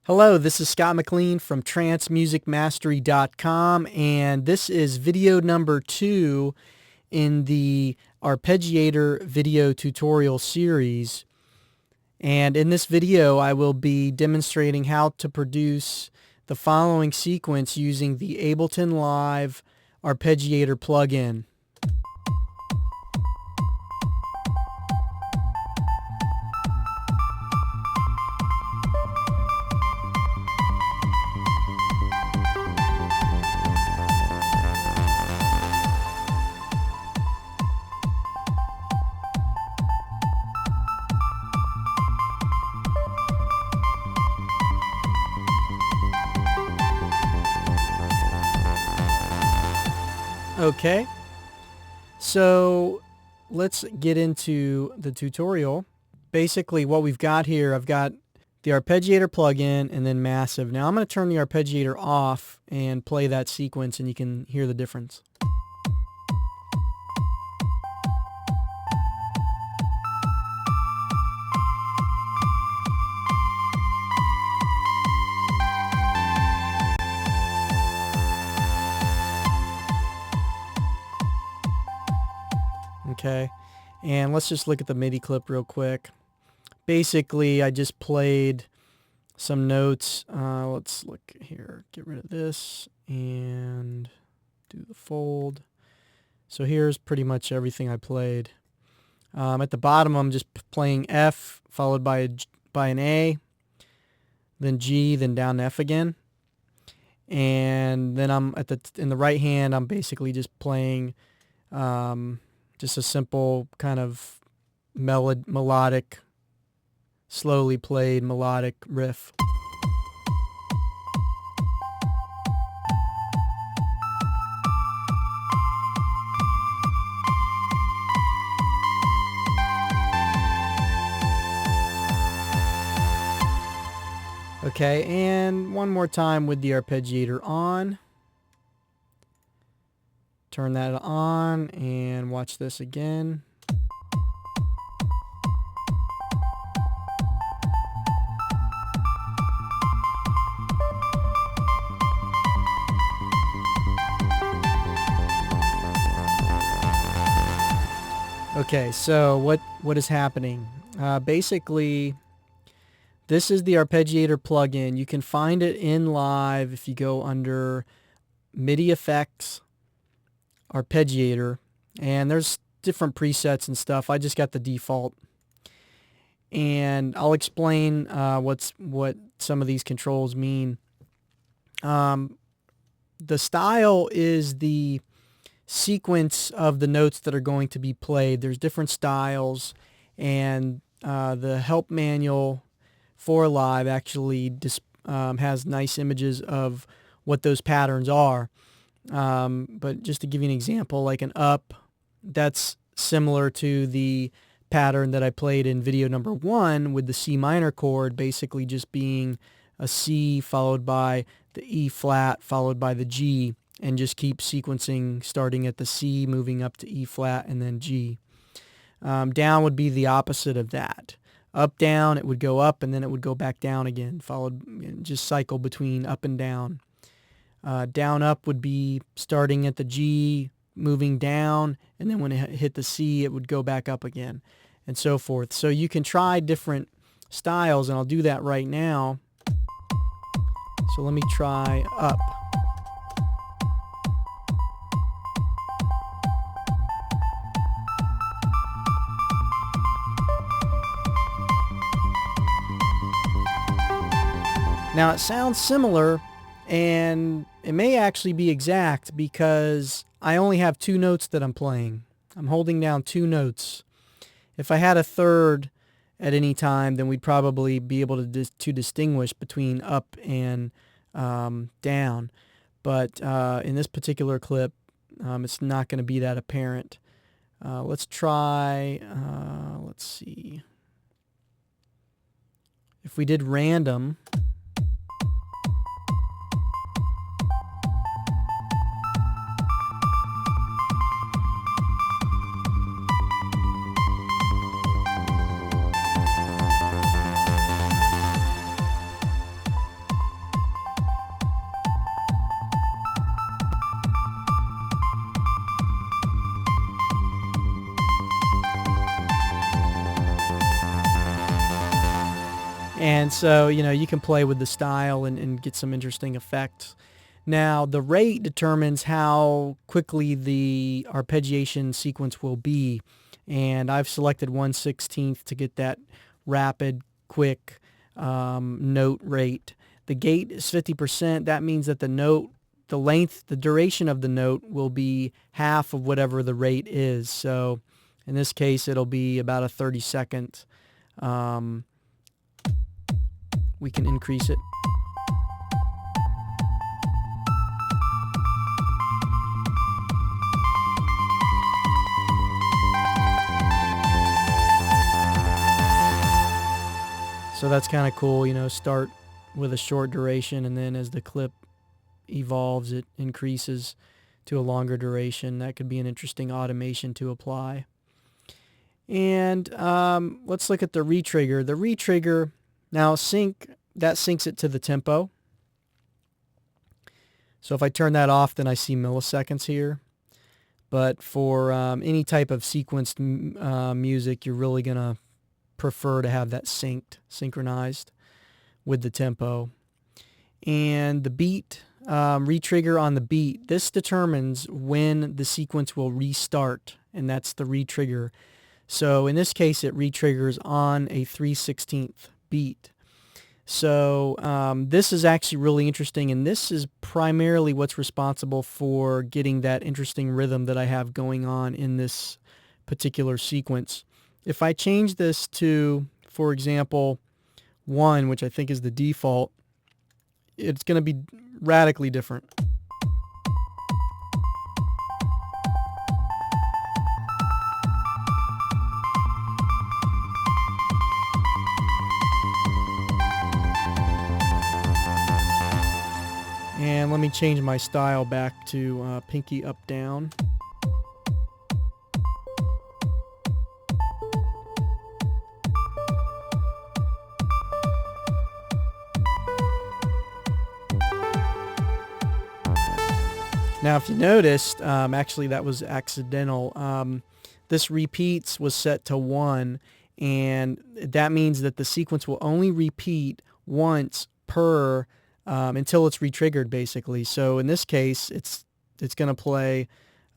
Hello, this is Scott McLean from trancemusicmastery.com, and this is video number 2 in the Arpeggiator video tutorial series. And in this video, I will be demonstrating how to produce the following sequence using the Ableton Live Arpeggiator plugin. Okay, so let's get into the tutorial. Basically what we've got here, I've got the Arpeggiator plugin and then Massive. Now I'm going to turn the Arpeggiator off and play that sequence and you can hear the difference. Okay, and let's just look at the MIDI clip real quick. Basically, I just played some notes. Let's look here, get rid of this and do the fold. So here's pretty much everything I played. At the bottom, I'm just playing F followed by an A, then G, then down to F again. And then I'm in the right hand, I'm basically just playing just a simple kind of melodic, slowly played melodic riff. Okay, and one more time with the Arpeggiator on. Turn that on and watch this again. Okay, so what is happening? Basically, this is the Arpeggiator plugin. You can find it in Live if you go under MIDI Effects, Arpeggiator, and there's different presets and stuff. I just got the default, and I'll explain what some of these controls mean. The style is the sequence of the notes that are going to be played. There's different styles, and the help manual for Live actually has nice images of what those patterns are. But just to give you an example, like an up, that's similar to the pattern that I played in video number 1 with the C minor chord, basically just being a C followed by the E flat followed by the G, and just keep sequencing starting at the C, moving up to E flat and then G. Down would be the opposite of that. Up, down, it would go up and then it would go back down again, followed, just cycle between up and down. Down up would be starting at the G, moving down, and then when it hit the C, it would go back up again, and so forth. So you can try different styles, and I'll do that right now. So let me try up. Now it sounds similar, and it may actually be exact because I only have 2 notes that I'm playing. I'm holding down 2 notes. If I had a third at any time, then we'd probably be able to distinguish between up and down. But in this particular clip, it's not going to be that apparent. Let's try, let's see. If we did random, And so, you can play with the style and get some interesting effects. Now, the rate determines how quickly the arpeggiation sequence will be. And I've selected 1/16 to get that rapid, quick note rate. The gate is 50%. That means that the duration of the note will be half of whatever the rate is. So in this case, it'll be about a 30-second. We can increase it. So that's kind of cool, start with a short duration, and then as the clip evolves, it increases to a longer duration. That could be an interesting automation to apply. And let's look at the retrigger. The retrigger, now that syncs it to the tempo. So if I turn that off, then I see milliseconds here. But for any type of sequenced music, you're really going to prefer to have that synchronized with the tempo. And the beat, retrigger on the beat, this determines when the sequence will restart, and that's the retrigger. So in this case, it retriggers on a 3/16 beat. So this is actually really interesting, and this is primarily what's responsible for getting that interesting rhythm that I have going on in this particular sequence. If I change this to, for example, 1, which I think is the default, it's going to be radically different. And let me change my style back to pinky up down. Now, if you noticed, actually that was accidental. This repeats was set to 1, and that means that the sequence will only repeat once per until it's retriggered, basically. So in this case, it's going to play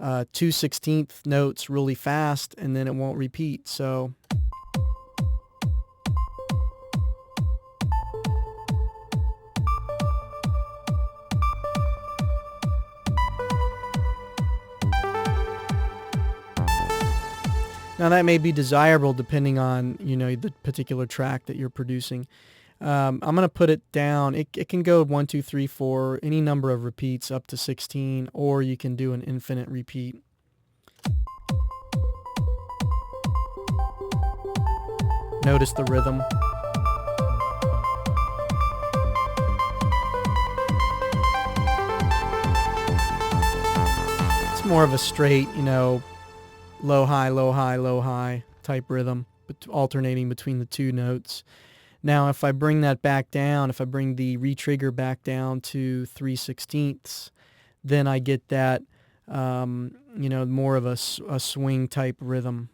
2/16 notes really fast, and then it won't repeat. So now that may be desirable depending on, the particular track that you're producing. I'm going to put it down. It can go 1, 2, 3, 4, any number of repeats up to 16, or you can do an infinite repeat. Notice the rhythm. It's more of a straight, low, high, low, high, low, high type rhythm, but alternating between the two notes. Now, if I bring that back down, if I bring the retrigger back down to 3/16, then I get that, more of a swing type rhythm.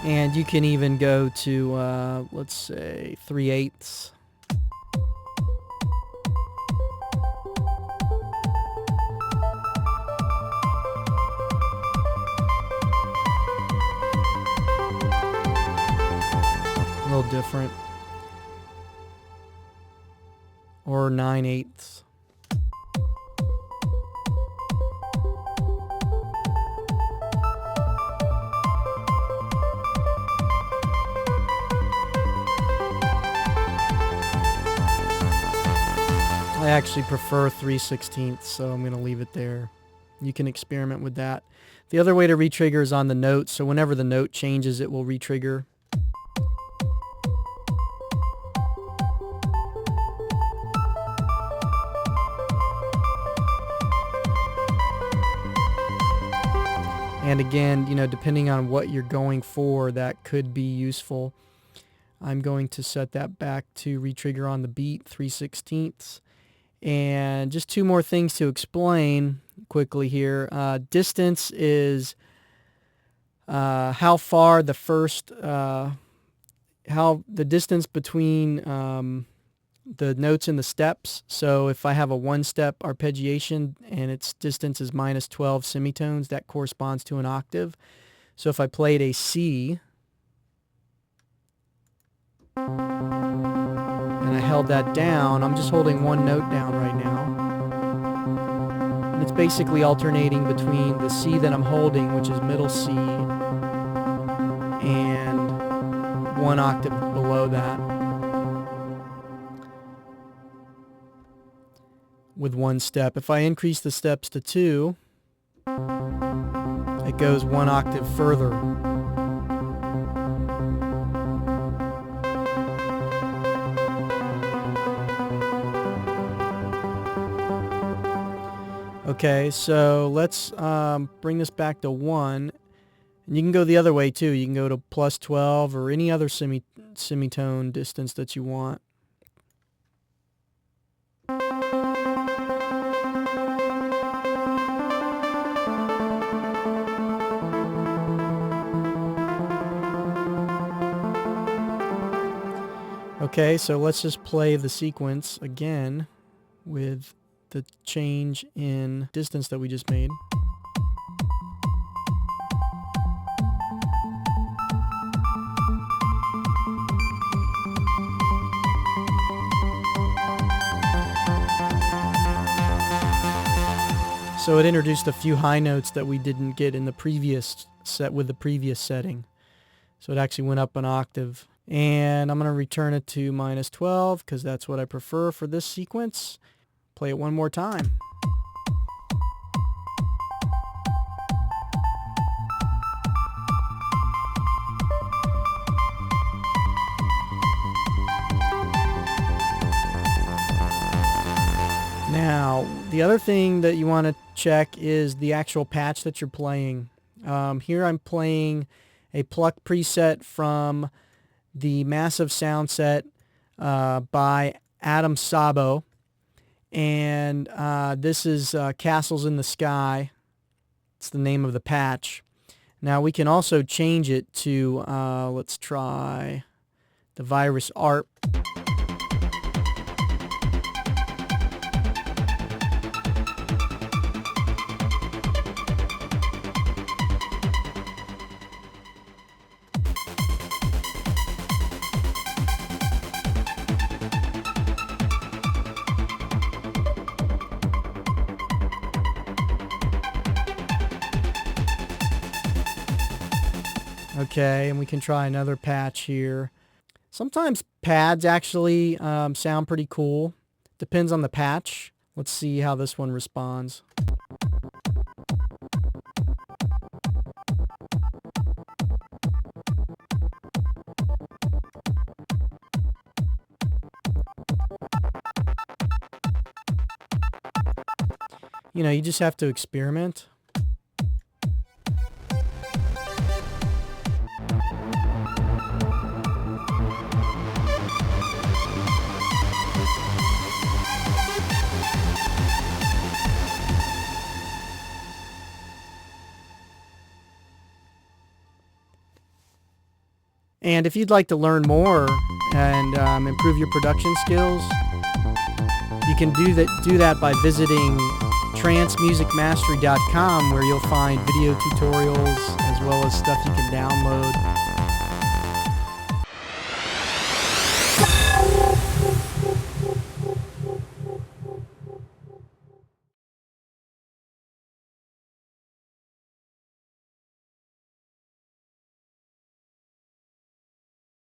And you can even go to, let's say, 3/8. A little different. Or 9/8. I actually prefer 3/16, so I'm going to leave it there. You can experiment with that. The other way to retrigger is on the note, so whenever the note changes, it will retrigger. And again, depending on what you're going for, that could be useful. I'm going to set that back to retrigger on the beat, 3/16. And just two more things to explain quickly here. Distance is how far the first, how the distance between the notes and the steps. So if I have a one-step arpeggiation and its distance is -12 semitones, that corresponds to an octave. So if I played a C and I held that down, I'm just holding one note down right now. And it's basically alternating between the C that I'm holding, which is middle C, and one octave below that with one step. If I increase the steps to 2, it goes one octave further. Okay, so let's bring this back to 1. And you can go the other way too. You can go to +12 or any other semitone distance that you want. Okay, so let's just play the sequence again with the change in distance that we just made. So it introduced a few high notes that we didn't get in the previous set with the previous setting. So it actually went up an octave. And I'm going to return it to -12 because that's what I prefer for this sequence. Play it one more time. Now, the other thing that you want to check is the actual patch that you're playing. Here I'm playing a pluck preset from the Massive Sound Set by Adam Sabo. And this is Castles in the Sky. It's the name of the patch. Now we can also change it to, let's try the Virus ARP. Okay, and we can try another patch here. Sometimes pads actually sound pretty cool. Depends on the patch. Let's see how this one responds. You know, you just have to experiment. And if you'd like to learn more and improve your production skills, you can do that by visiting trancemusicmastery.com, where you'll find video tutorials as well as stuff you can download